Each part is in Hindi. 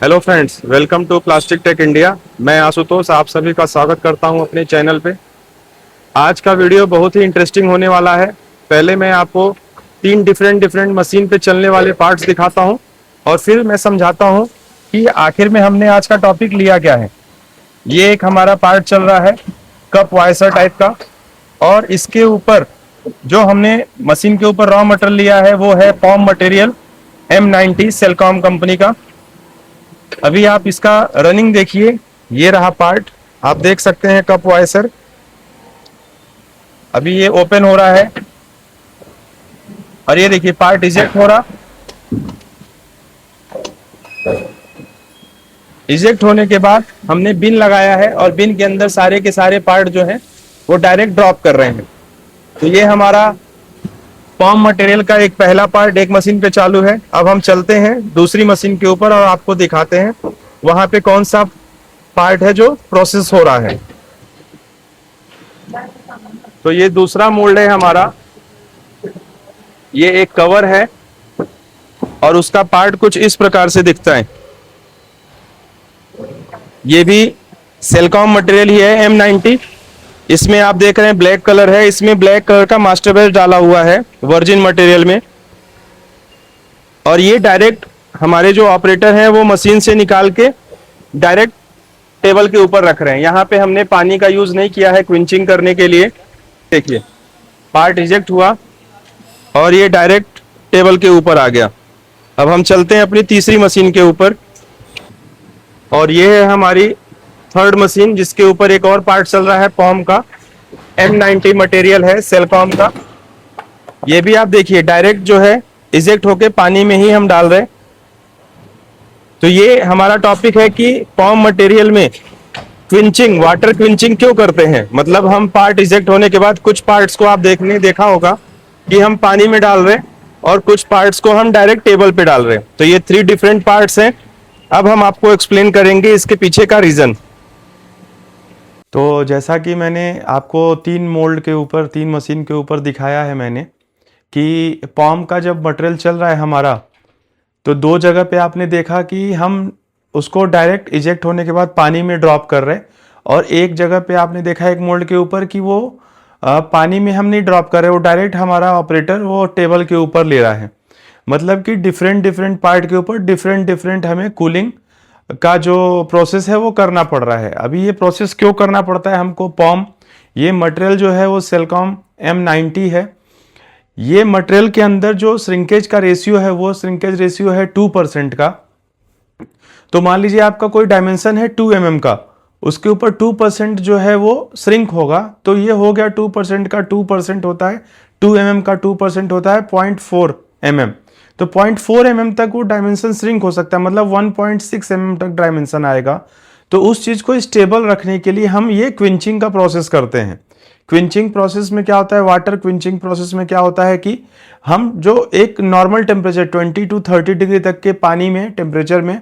Hello friends, welcome to plastic tech India. मैं आशुतोष आप सभी का स्वागत करता हूं अपने चैनल पे। आज का वीडियो बहुत ही इंटरेस्टिंग होने वाला है। पहले मैं आपको तीन डिफरेंट मशीन पे चलने वाले पार्ट्स दिखाता हूं और फिर मैं समझाता हूं कि आखिर में हमने आज का टॉपिक लिया क्या है। ये एक हमारा पार्ट चल रहा है कप वाइसर टाइप का, और इसके ऊपर जो हमने मशीन के ऊपर रॉ मटेरियल लिया है वो है पॉम मटेरियल M90 सेलकॉम कंपनी का। अभी आप इसका रनिंग देखिए, ये रहा पार्ट, आप देख सकते हैं कप वाइसर। अभी ये ओपन हो रहा है और ये देखिए पार्ट इजेक्ट हो रहा। इजेक्ट होने के बाद हमने बिन लगाया है और बिन के अंदर सारे के सारे पार्ट जो है वो डायरेक्ट ड्रॉप कर रहे हैं। तो ये हमारा पॉम मटेरियल का एक पहला पार्ट एक मशीन पे चालू है। अब हम चलते हैं दूसरी मशीन के ऊपर और आपको दिखाते हैं वहां पे कौन सा पार्ट है जो प्रोसेस हो रहा है। तो ये दूसरा मोल्ड है हमारा, ये एक कवर है और उसका पार्ट कुछ इस प्रकार से दिखता है। ये भी सेलकॉम मटेरियल ही है M90। इसमें आप देख रहे हैं ब्लैक कलर है, इसमें ब्लैक कलर का मास्टर बेस डाला हुआ है वर्जिन मटेरियल में। और ये डायरेक्ट हमारे जो ऑपरेटर हैं वो मशीन से निकाल के डायरेक्ट टेबल के ऊपर रख रहे हैं। यहाँ पे हमने पानी का यूज नहीं किया है क्विंचिंग करने के लिए। देखिए पार्ट इजेक्ट हुआ और ये डायरेक्ट टेबल के ऊपर आ गया। अब हम चलते हैं अपनी तीसरी मशीन के ऊपर, और ये है हमारी थर्ड मशीन जिसके ऊपर एक और पार्ट चल रहा है पॉम का। M90 मटेरियल है सेलकॉम का। ये भी आप देखिए डायरेक्ट जो है इजेक्ट होके पानी में ही हम डाल रहे हैं। तो ये हमारा टॉपिक है कि पॉम मटेरियल में क्विंचिंग, वाटर क्विंचिंग क्यों करते हैं। मतलब हम पार्ट इजेक्ट होने के बाद कुछ पार्ट्स को आप देखा होगा कि हम पानी में डाल रहे हैं और कुछ पार्ट्स को हम डायरेक्ट टेबल पे डाल रहे हैं। तो ये थ्री डिफरेंट पार्ट्स हैं। अब हम आपको एक्सप्लेन करेंगे इसके पीछे का रीजन। तो जैसा कि मैंने आपको तीन मोल्ड के ऊपर, तीन मशीन के ऊपर दिखाया है मैंने कि पॉम का जब मटेरियल चल रहा है हमारा, तो दो जगह पे आपने देखा कि हम उसको डायरेक्ट इजेक्ट होने के बाद पानी में ड्रॉप कर रहे हैं, और एक जगह पे आपने देखा एक मोल्ड के ऊपर कि वो पानी में हम नहीं ड्रॉप कर रहे, वो डायरेक्ट हमारा ऑपरेटर वो टेबल के ऊपर ले रहा है। मतलब कि डिफरेंट पार्ट के ऊपर डिफरेंट हमें कूलिंग का जो प्रोसेस है वो करना पड़ रहा है। अभी ये प्रोसेस क्यों करना पड़ता है हमको, पॉम ये मटेरियल जो है वो सेलकॉम M90 है। ये मटेरियल के अंदर जो श्रिंकेज का रेशियो है वो श्रिंकेज रेशियो है 2% का। तो मान लीजिए आपका कोई डायमेंशन है 2 mm का, उसके ऊपर 2% जो है वो श्रिंक होगा, तो ये हो गया 2% का 2% होता है, 2 mm का 2% होता है 0.4 mm। तो 0.4 mm तक वो डायमेंशन श्रिंक हो सकता है, मतलब 1.6 mm तक डायमेंशन आएगा। तो उस चीज को स्टेबल रखने के लिए हम ये क्विंचिंग का प्रोसेस करते हैं। क्विंचिंग प्रोसेस में क्या होता है, वाटर क्विंचिंग प्रोसेस में क्या होता है कि हम जो एक नॉर्मल टेम्परेचर 20 to 30 डिग्री तक के पानी में टेम्परेचर में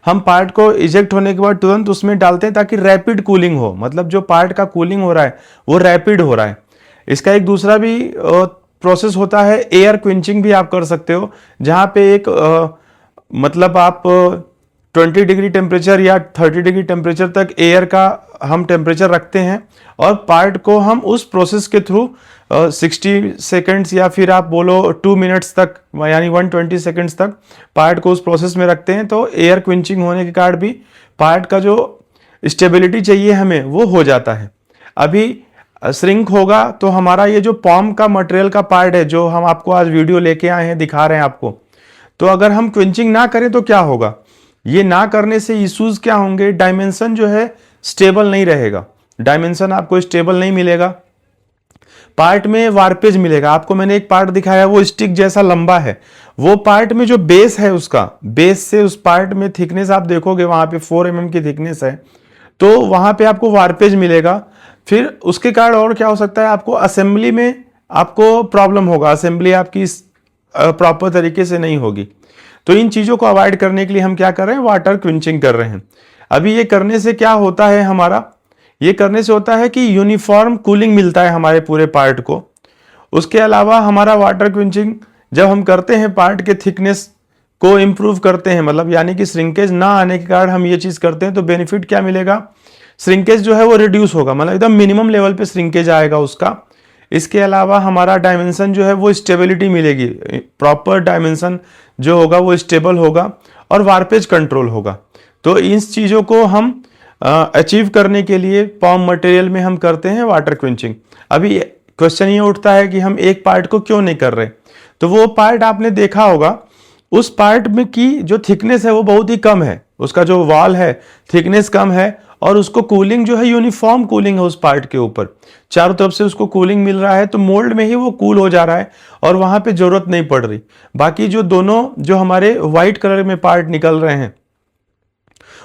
हम पार्ट को इजेक्ट होने के बाद तुरंत उसमें डालते हैं ताकि रैपिड कूलिंग हो। मतलब जो पार्ट का कूलिंग हो रहा है वो रैपिड हो रहा है। इसका एक दूसरा भी प्रोसेस होता है, एयर क्विंचिंग भी आप कर सकते हो, जहां पे एक मतलब आप 20 डिग्री टेम्परेचर या 30 डिग्री टेम्परेचर तक एयर का हम टेम्परेचर रखते हैं, और पार्ट को हम उस प्रोसेस के थ्रू 60 सेकेंड्स या फिर आप बोलो 2 मिनट्स तक, यानी 120 सेकेंड्स तक पार्ट को उस प्रोसेस में रखते हैं। तो एयर क्विंचिंग होने के कारण भी पार्ट का जो स्टेबिलिटी चाहिए हमें वो हो जाता है। अभी श्रिंक होगा तो हमारा ये जो पॉम का मटेरियल का पार्ट है जो हम आपको आज वीडियो लेके आए हैं, दिखा रहे हैं आपको, तो अगर हम क्विंचिंग ना करें तो क्या होगा, ये ना करने से इश्यूज क्या होंगे, डायमेंशन जो है स्टेबल नहीं रहेगा, डायमेंशन आपको स्टेबल नहीं मिलेगा, पार्ट में वार्पेज मिलेगा। आपको मैंने एक पार्ट दिखाया वो स्टिक जैसा लंबा है, वो पार्ट में जो बेस है उसका, बेस से उस पार्ट में थिकनेस आप देखोगे वहां पे 4 mm की थिकनेस है, तो वहां पे आपको वार्पेज मिलेगा। फिर उसके कारण और क्या हो सकता है, आपको असेंबली में आपको प्रॉब्लम होगा, असेंबली आपकी प्रॉपर तरीके से नहीं होगी। तो इन चीजों को अवॉइड करने के लिए हम क्या कर रहे हैं, वाटर क्विंचिंग कर रहे हैं। अभी ये करने से क्या होता है हमारा, ये करने से होता है कि यूनिफॉर्म कूलिंग मिलता है हमारे पूरे पार्ट को। उसके अलावा हमारा वाटर क्विंचिंग जब हम करते हैं पार्ट के थिकनेस को इम्प्रूव करते हैं, मतलब यानी कि श्रिंकेज ना आने के कारण हम ये चीज़ करते हैं, तो बेनिफिट क्या मिलेगा, श्रिंकेज जो है वो रिड्यूस होगा, मतलब एकदम मिनिमम लेवल पे श्रिंकेज आएगा उसका। इसके अलावा हमारा डायमेंशन जो है वो स्टेबिलिटी मिलेगी, प्रॉपर डायमेंशन जो होगा वो स्टेबल होगा और वार्पेज कंट्रोल होगा। तो इन चीज़ों को हम अचीव करने के लिए पॉम मटेरियल में हम करते हैं वाटर क्विंचिंग। अभी क्वेश्चन ये उठता है कि हम एक पार्ट को क्यों नहीं कर रहे, तो वो पार्ट आपने देखा होगा, उस पार्ट में की जो थिकनेस है वो बहुत ही कम है, उसका जो वॉल है थिकनेस कम है, और उसको कूलिंग जो है यूनिफॉर्म कूलिंग है उस पार्ट के ऊपर, चारों तरफ से उसको कूलिंग मिल रहा है, तो मोल्ड में ही वो कूल हो जा रहा है और वहां पे जरूरत नहीं पड़ रही। बाकी जो दोनों जो हमारे व्हाइट कलर में पार्ट निकल रहे हैं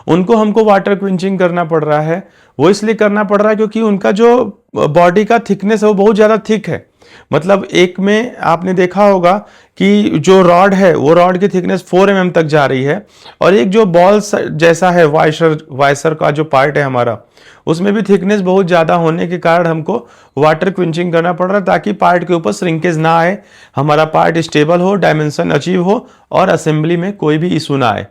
उनको हमको वाटर क्विंचिंग करना पड़ रहा है। वो इसलिए करना पड़ रहा है क्योंकि उनका जो बॉडी का थिकनेस है वो बहुत ज़्यादा थिक है। मतलब एक में आपने देखा होगा कि जो रॉड है वो रॉड की थिकनेस 4 mm तक जा रही है, और एक जो बॉल जैसा है वाइसर का जो पार्ट है हमारा, उसमें भी थिकनेस बहुत ज़्यादा होने के कारण हमको वाटर क्विंचिंग करना पड़ रहा है, ताकि पार्ट के ऊपर श्रिंकेज ना आए, हमारा पार्ट स्टेबल हो, डायमेंशन अचीव हो और असेंबली में कोई भी इशू ना आए।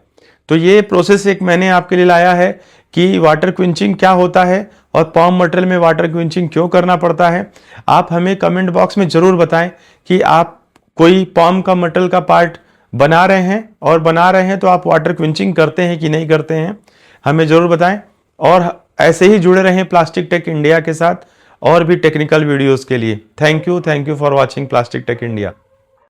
तो ये प्रोसेस एक मैंने आपके लिए लाया है कि वाटर क्विंचिंग क्या होता है और पॉम मटेरियल में वाटर क्विंचिंग क्यों करना पड़ता है। आप हमें कमेंट बॉक्स में ज़रूर बताएं कि आप कोई पॉम का मटेरियल का पार्ट बना रहे हैं, और बना रहे हैं तो आप वाटर क्विंचिंग करते हैं कि नहीं करते हैं, हमें ज़रूर बताएं। और ऐसे ही जुड़े रहें प्लास्टिक टेक इंडिया के साथ और भी टेक्निकल वीडियोज़ के लिए। Thank you for watching plastic tech India.